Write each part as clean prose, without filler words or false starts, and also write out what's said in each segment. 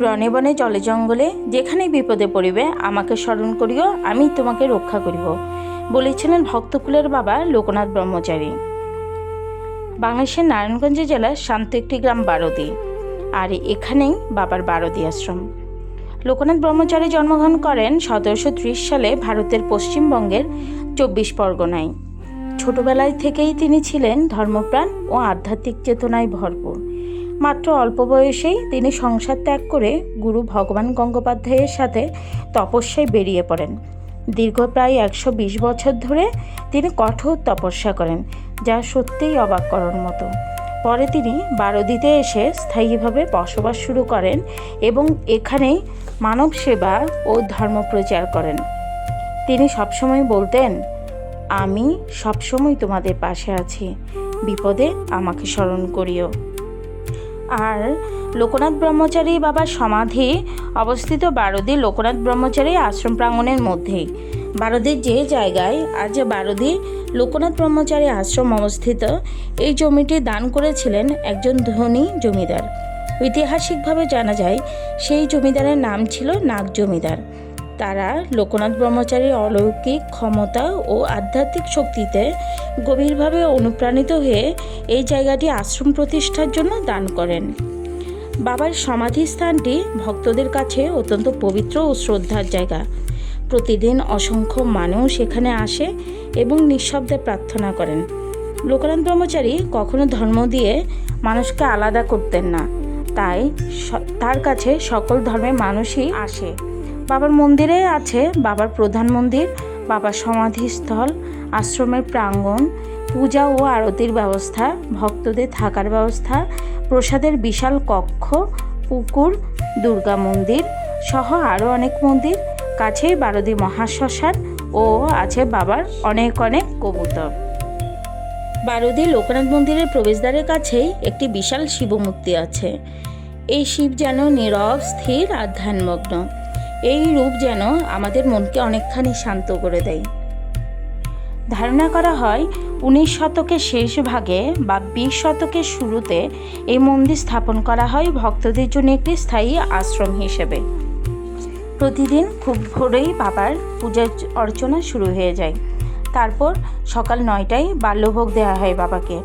বনে বনে জলে জঙ্গলে যেখানেই বিপদে পড়িবে আমাকে স্মরণ করিও, আমি তোমাকে রক্ষা করিব, বলেছিলেন ভক্তকুলের বাবা লোকনাথ ব্রহ্মচারী। বাংলাদেশের নারায়ণগঞ্জ জেলার শান্ত একটি গ্রাম বারোদি, আর এখানেই বাবার বারোদি আশ্রম। লোকনাথ ব্রহ্মচারী জন্মগ্রহণ করেন 1730 সালে ভারতের পশ্চিমবঙ্গের 24 পরগনায়। ছোটবেলায় থেকেই তিনি ছিলেন ধর্মপ্রাণ ও আধ্যাত্মিক চেতনায় ভরপুর। মাত্র অল্প বয়সেই তিনি সংসার ত্যাগ করে গুরু ভগবান গঙ্গোপাধ্যায়ের সাথে তপস্যায় বেরিয়ে পড়েন। দীর্ঘ প্রায় 120 বছর ধরে তিনি কঠোর তপস্যা করেন, যা সত্যিই অবাক করার মতো। পরে তিনি বারোদিতে এসে স্থায়ীভাবে বসবাস শুরু করেন এবং এখানেই মানব সেবা ও ধর্মপ্রচার করেন। তিনি সবসময় বলতেন, আমি সবসময় তোমাদের পাশে আছি, বিপদে আমাকে স্মরণ করিও। আর লোকনাথ ব্রহ্মচারী বাবার সমাধি অবস্থিত বারোদি লোকনাথ ব্রহ্মচারী আশ্রম প্রাঙ্গণের মধ্যেই। বারোদির যে জায়গায় আজ বারোদি লোকনাথ ব্রহ্মচারী আশ্রম অবস্থিত, এই জমিটি দান করেছিলেন একজন ধনী জমিদার। ঐতিহাসিকভাবে জানা যায় সেই জমিদারের নাম ছিল নাগ জমিদার। তারা লোকনাথ ব্রহ্মচারীর অলৌকিক ক্ষমতা ও আধ্যাত্মিক শক্তিতে গভীরভাবে অনুপ্রাণিত হয়ে এই জায়গাটি আশ্রম প্রতিষ্ঠার জন্য দান করেন। বাবার সমাধি স্থানটি ভক্তদের কাছে অত্যন্ত পবিত্র ও শ্রদ্ধার জায়গা। প্রতিদিন অসংখ্য মানুষ এখানে আসে এবং নিঃশব্দে প্রার্থনা করেন। লোকনাথ ব্রহ্মচারী কখনো ধর্ম দিয়ে মানুষকে আলাদা করতেন না, তাই তার কাছে সকল ধর্মের মানুষই আসে। বাবার মন্দিরে আছে বাবার প্রধান মন্দির, বাবার সমাধিস্থল, আশ্রমের প্রাঙ্গণ, পূজা ও আরতির ব্যবস্থা, ভক্তদের থাকার ব্যবস্থা, প্রসাদের বিশাল কক্ষ, পুকুর, দুর্গা মন্দির সহ আরও অনেক মন্দির। কাছেই বারোদি মহাশ্মশান ও আছে বাবার অনেক অনেক কবুতর। বারোদি লোকনাথ মন্দিরের প্রবেশদ্বারের কাছেই একটি বিশাল শিবমূর্তি আছে। এই শিব যেন নীরব, স্থির আর ধ্যানমগ্ন। এই রূপ যেন আমাদের মনকে অনেকখানি শান্ত করে দেয়। ধারণা করা হয় 19 শতকের শেষ ভাগে বা 20 শতকের শুরুতে এই মন্দির স্থাপন করা হয় ভক্তদের জন্য একটি স্থায়ী আশ্রম হিসেবে। প্রতিদিন খুব ভোরেই বাবার পূজা অর্চনা শুরু হয়ে যায়। তারপর সকাল 9টায় বাল্যভোগ দেওয়া হয় বাবাকে,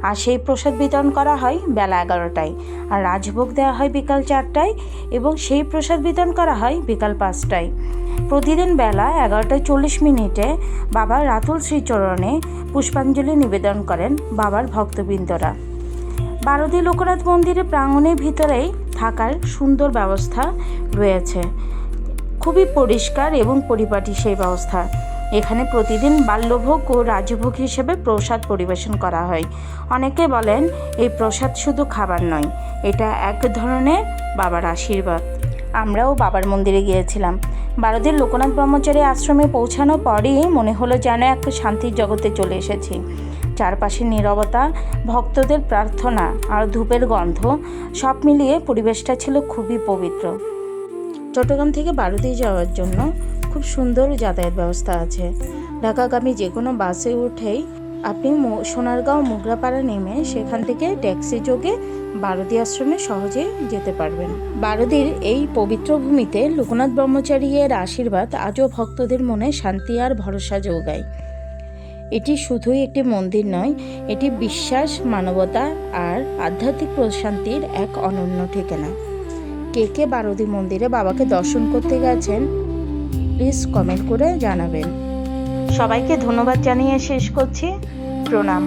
আর সেই প্রসাদ বিতরণ করা হয় বেলা 11টায়, আর রাজভোগ দেওয়া হয় বিকাল 4টায় এবং সেই প্রসাদ বিতরণ করা হয় বিকাল 5টায়। প্রতিদিন বেলা 11:40 বাবার রাতুল শ্রীচরণে পুষ্পাঞ্জলি নিবেদন করেন বাবার ভক্তবৃন্দরা। বারোদি লোকনাথ মন্দিরের প্রাঙ্গণের ভিতরেই থাকার সুন্দর ব্যবস্থা রয়েছে, খুবই পরিষ্কার এবং পরিপাটি সেই ব্যবস্থা। এখানে প্রতিদিন বাল্যভোগ ও রাজভোগ হিসেবে প্রসাদ পরিবেশন করা হয়। অনেকে বলেন এই প্রসাদ শুধু খাবার নয়, এটা এক ধরনের বাবার আশীর্বাদ। আমরাও বাবার মন্দিরে গিয়েছিলাম। বারোদির লোকনাথ ব্রহ্মচারী আশ্রমে পৌঁছানোর পরই মনে হলো যেন এক শান্তির জগতে চলে এসেছি। চারপাশে নীরবতা, ভক্তদের প্রার্থনা আর ধূপের গন্ধ সব মিলিয়ে পরিবেশটা ছিল খুবই পবিত্র। চট্টগ্রাম থেকে বারোদি যাওয়ার জন্য খুব সুন্দর যাতায়াত ব্যবস্থা আছে। ঢাকাগামী যে কোনো বাসে উঠেই আপনি সোনারগাঁও মুগরাপাড়া নেমে সেখান থেকে ট্যাক্সি যোগে বারোদি আশ্রমে সহজে যেতে পারবেন। বারোদির এই পবিত্র ভূমিতে লোকনাথ ব্রহ্মচারীর আশীর্বাদ আজও ভক্তদের মনে শান্তি আর ভরসা যোগায়। এটি শুধুই একটি মন্দির নয়, এটি বিশ্বাস, মানবতা আর আধ্যাত্মিক প্রশান্তির এক অনন্য ঠিকানা। কে কে বারোদি মন্দিরে বাবাকে দর্শন করতে গেছেন প্লিজ কমেন্ট করে জানাবেন। সবাইকে ধন্যবাদ জানিয়ে শেষ করছি। প্রণাম।